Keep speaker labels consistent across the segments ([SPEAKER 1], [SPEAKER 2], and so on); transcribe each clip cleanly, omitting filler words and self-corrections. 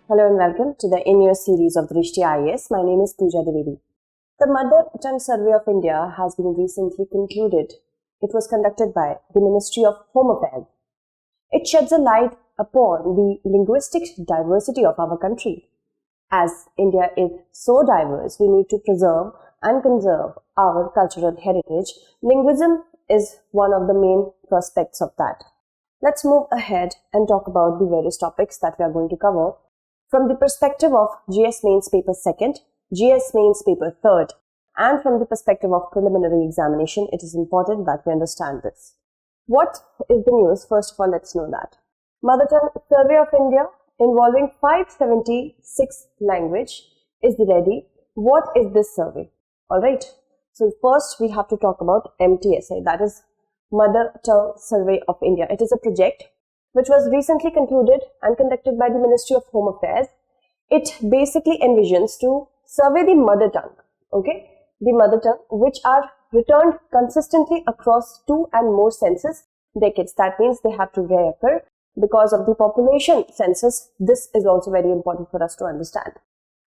[SPEAKER 1] Hello and welcome to the in-year series of Drishti IAS. My name is Pooja Dwivedi. The Mother Tongue Survey of India has been recently concluded. It was conducted by the Ministry of Home Affairs. It sheds a light upon the linguistic diversity of our country. As India is so diverse, we need to preserve and conserve our cultural heritage. Linguism is one of the main prospects of that. Let's move ahead and talk about the various topics that we are going to cover from the perspective of GS Mains Paper 2nd, GS Mains Paper 3rd, and from the perspective of preliminary examination. It is important that we understand this. What is the news? First of all, let's know that. Mother Tongue Survey of India involving 576 language is ready. What is this survey? Alright, so first we have to talk about MTSI, that is Mother Tongue Survey of India. It is a project which was recently concluded and conducted by the Ministry of Home Affairs. It basically envisions to survey the mother tongue, the mother tongue, which are returned consistently across 2 and more census decades. That means they have to reoccur because of the population census. This is also very important for us to understand.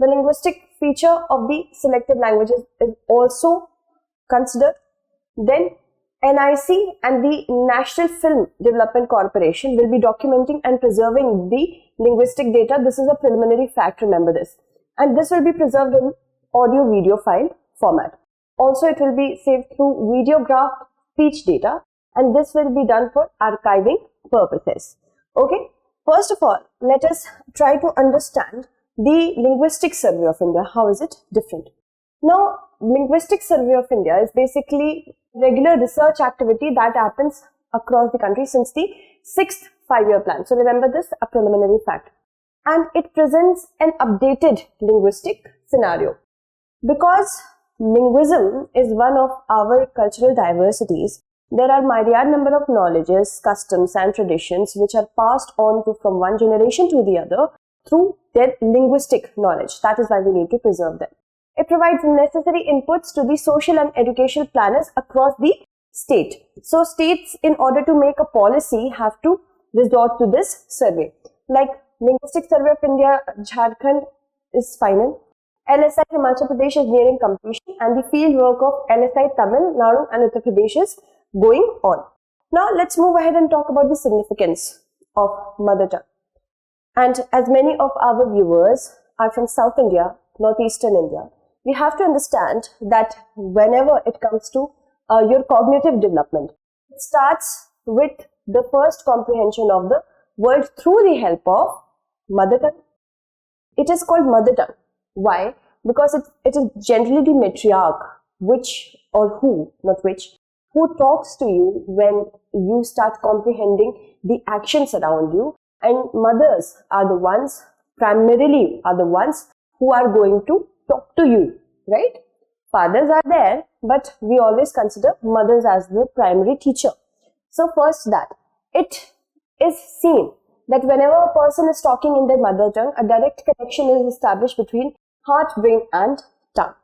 [SPEAKER 1] The linguistic feature of the selected languages is also considered. Then NIC and the National Film Development Corporation will be documenting and preserving the linguistic data. This is a preliminary fact, remember this. And this will be preserved in audio-video file format. Also, it will be saved through videographed speech data, and this will be done for archiving purposes. Okay, first of all, let us try to understand the Linguistic Survey of India. How is it different? Now, Linguistic Survey of India is basically regular research activity that happens across the country since the 6th 5-year plan. So remember this, a preliminary fact. And it presents an updated linguistic scenario. Because linguism is one of our cultural diversities, there are myriad number of knowledges, customs and traditions which are passed on from one generation to the other through their linguistic knowledge. That is why we need to preserve them. It provides necessary inputs to the social and educational planners across the state. So states, in order to make a policy, have to resort to this survey. Like Linguistic Survey of India, Jharkhand is final. LSI Himachal Pradesh is nearing completion, and the field work of LSI Tamil Nadu and Uttar Pradesh is going on. Now let's move ahead and talk about the significance of mother tongue. And as many of our viewers are from South India, Northeastern India, we have to understand that whenever it comes to your cognitive development, it starts with the first comprehension of the word through the help of mother tongue. It is called mother tongue. Why? Because it is generally the matriarch, which or who, not which, who talks to you when you start comprehending the actions around you. And mothers are the ones, primarily are the ones who are going to talk to you, right? Fathers are there, but we always consider mothers as the primary teacher. So first that, it is seen that whenever a person is talking in their mother tongue, a direct connection is established between heart, brain and tongue.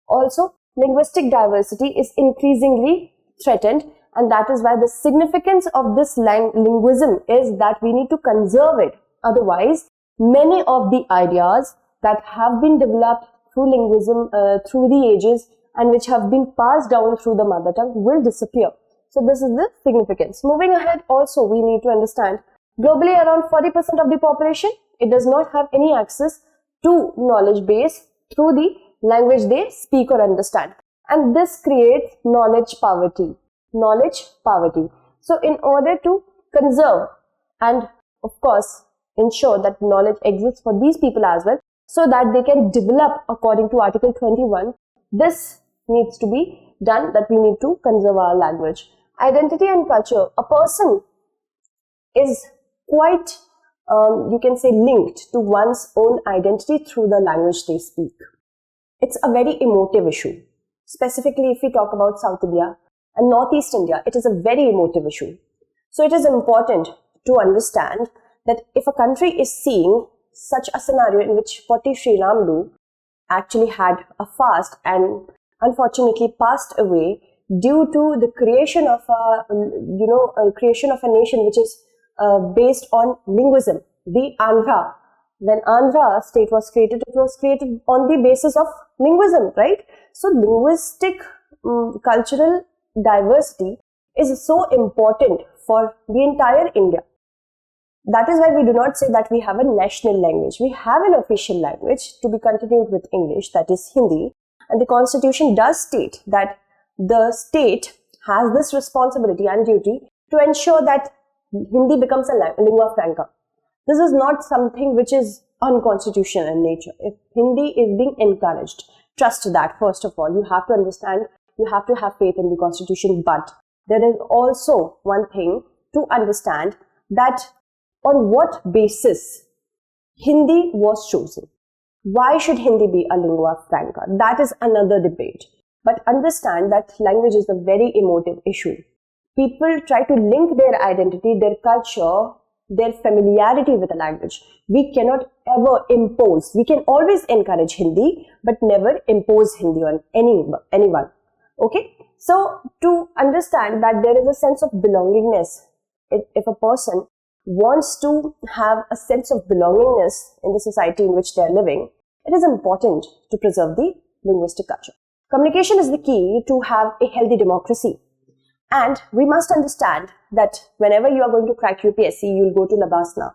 [SPEAKER 1] Also, linguistic diversity is increasingly threatened, and that is why the significance of this linguism is that we need to conserve it. Otherwise, many of the ideas that have been developed through linguism through the ages and which have been passed down through the mother tongue will disappear. So this is the significance. Moving ahead, also we need to understand globally around 40% of the population, it does not have any access to knowledge base through the language they speak or understand. And this creates knowledge poverty. Knowledge poverty. So in order to conserve and of course ensure that knowledge exists for these people as well, so that they can develop according to Article 21. This needs to be done, that we need to conserve our language. Identity and culture. A person is quite, you can say, linked to one's own identity through the language they speak. It's a very emotive issue. Specifically, if we talk about South India and Northeast India, it is a very emotive issue. So it is important to understand that if a country is seeing such a scenario in which Poti Sriramulu actually had a fast and unfortunately passed away due to the creation of a nation which is based on linguism, the Andhra when Andhra state was created, it was created on the basis of linguism, right? So linguistic cultural diversity is so important for the entire India. That is why we do not say that we have a national language. We have an official language to be continued with English, that is Hindi. And the constitution does state that the state has this responsibility and duty to ensure that Hindi becomes a lingua franca. This is not something which is unconstitutional in nature. If Hindi is being encouraged, trust that first of all. You have to understand, you have to have faith in the constitution. But there is also one thing to understand, that on what basis Hindi was chosen. Why should Hindi be a lingua franca? That is another debate. But understand that language is a very emotive issue. People try to link their identity, their culture, their familiarity with a language. We cannot ever impose. We can always encourage Hindi, but never impose Hindi on anyone. Okay? So, to understand that there is a sense of belongingness, if a person wants to have a sense of belongingness in the society in which they are living, it is important to preserve the linguistic culture. Communication is the key to have a healthy democracy. And we must understand that whenever you are going to crack UPSC, you will go to Labasna.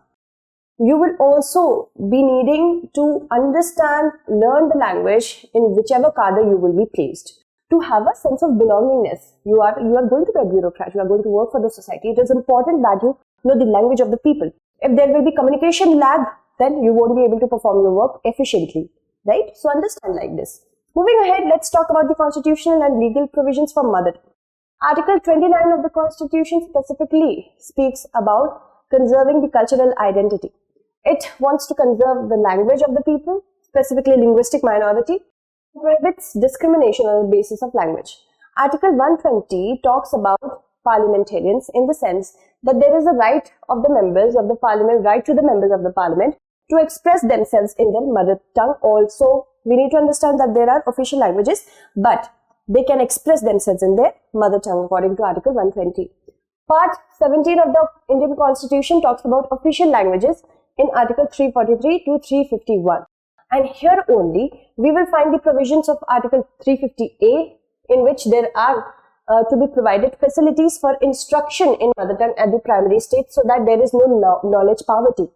[SPEAKER 1] You will also be needing to understand, learn the language in whichever cadre you will be placed. To have a sense of belongingness, you are going to be a bureaucrat, you are going to work for the society. It is important that you know the language of the people. If there will be communication lag, then you won't be able to perform your work efficiently, right? So understand like this. Moving ahead, let's talk about the constitutional and legal provisions for mother tongue. Article 29 of the Constitution specifically speaks about conserving the cultural identity. It wants to conserve the language of the people, specifically linguistic minority, prohibits discrimination on the basis of language. Article 120 talks about parliamentarians in the sense that there is a right of the members of the parliament, right to the members of the parliament to express themselves in their mother tongue. Also, we need to understand that there are official languages, but they can express themselves in their mother tongue according to Article 120. Part 17 of the Indian Constitution talks about official languages in Article 343 to 351. And here only we will find the provisions of Article 350A, in which there are to be provided facilities for instruction in mother tongue at the primary stage, so that there is no knowledge poverty.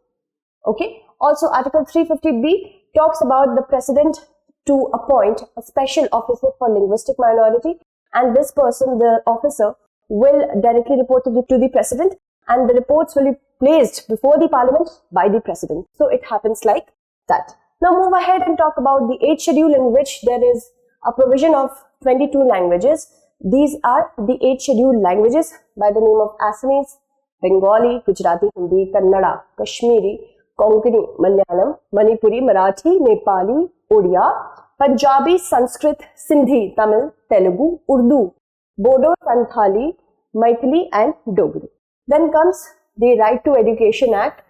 [SPEAKER 1] Okay. Also, Article 350B talks about the president to appoint a special officer for linguistic minority, and this person, the officer, will directly report to the president, and the reports will be placed before the parliament by the president. So it happens like that. Now move ahead and talk about the 8th schedule, in which there is a provision of 22 languages. These are the 8 scheduled languages by the name of Assamese, Bengali, Gujarati, Hindi, Kannada, Kashmiri, Konkani, Malayalam, Manipuri, Marathi, Nepali, Odia, Punjabi, Sanskrit, Sindhi, Tamil, Telugu, Urdu, Bodo, Santhali, Maithili and Dogri. Then comes the Right to Education Act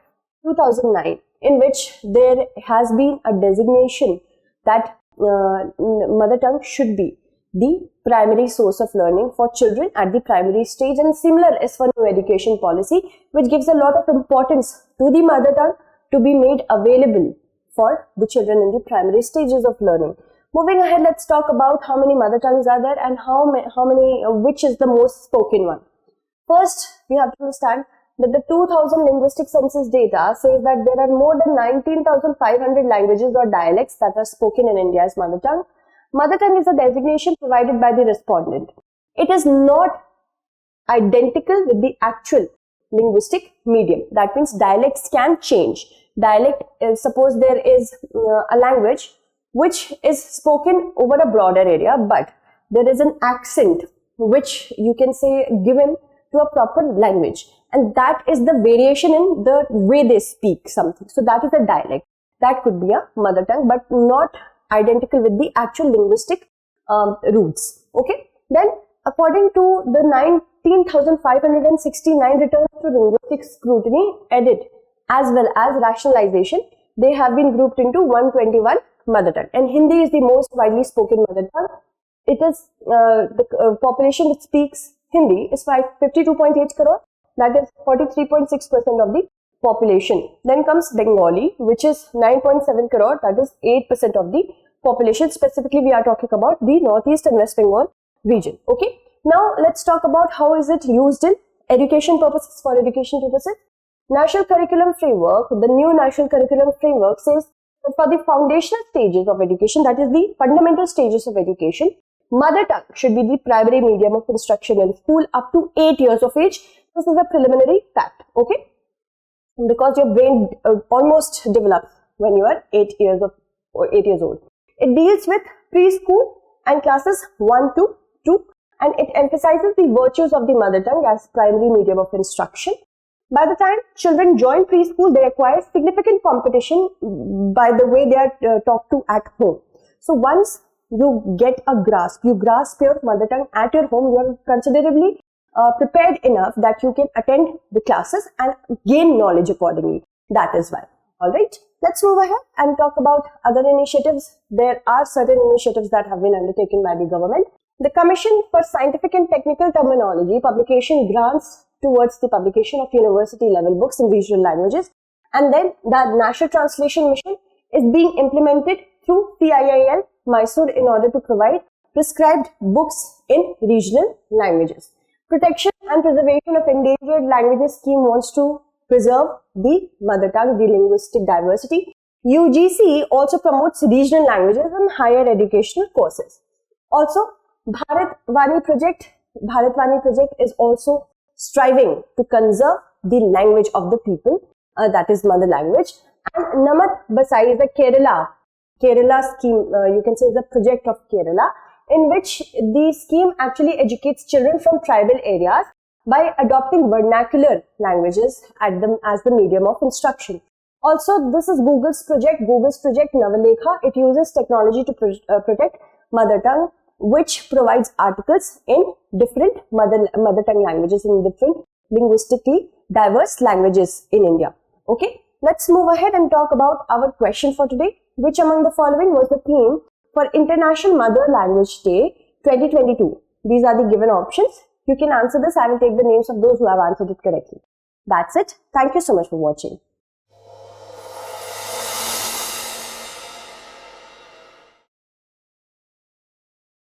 [SPEAKER 1] 2009, in which there has been a designation that mother tongue should be the primary source of learning for children at the primary stage, and similar is for new education policy, which gives a lot of importance to the mother tongue to be made available for the children in the primary stages of learning. Moving ahead, let's talk about how many mother tongues are there and which is the most spoken one. First, we have to understand that the 2000 linguistic census data says that there are more than 19,500 languages or dialects that are spoken in India as mother tongue. Mother tongue is a designation provided by the respondent. It is not identical with the actual linguistic medium. That means dialects can change. Dialect, suppose there is a language which is spoken over a broader area, but there is an accent which you can say given to a proper language, and that is the variation in the way they speak something. So that is a dialect. That could be a mother tongue, but not identical with the actual linguistic roots. Okay. Then according to the 19,569 returns to linguistic scrutiny, edit as well as rationalization, they have been grouped into 121 mother tongue, and Hindi is the most widely spoken mother tongue. It is the population which speaks Hindi is 52.8 crore, that is 43.6% of the population. Then comes Bengali, which is 9.7 crore, that is 8% of the population. Specifically, we are talking about the Northeast and West Bengal region. Okay. Now, let's talk about how is it used in education purposes, for education purposes. National Curriculum Framework, the new National Curriculum Framework says that for the foundational stages of education, that is the fundamental stages of education, mother tongue should be the primary medium of instruction in school up to 8 years of age. This is a preliminary fact, okay? Because your brain almost develops when you are 8 years old. It deals with preschool and classes 1 to 2, and it emphasizes the virtues of the mother tongue as primary medium of instruction. By the time children join preschool, they acquire significant competition by the way they are talked to at home. So once you get a grasp, you grasp your mother tongue at your home, you are considerably prepared enough that you can attend the classes and gain knowledge accordingly. That is why. Alright, let's move ahead and talk about other initiatives. There are certain initiatives that have been undertaken by the government. The Commission for Scientific and Technical Terminology publication grants towards the publication of university level books in regional languages, and then the National Translation Mission is being implemented through CIIL Mysore in order to provide prescribed books in regional languages. Protection and Preservation of Endangered Languages Scheme wants to preserve the mother tongue, the linguistic diversity. UGC also promotes regional languages in higher educational courses. Also, Bharat Vani project is also striving to conserve the language of the people, that is mother language. And Namat Basai is a Kerala scheme, you can say is a project of Kerala, in which the scheme actually educates children from tribal areas by adopting vernacular languages as the medium of instruction. Also, this is Google's project Navalekha. It uses technology to protect mother tongue, which provides articles in different mother tongue languages, in different linguistically diverse languages in India. Okay, let's move ahead and talk about our question for today. Which among the following was the theme for International Mother Language Day 2022? These are the given options. You can answer this. I will take the names of those who have answered it correctly. That's it. Thank you so much for watching.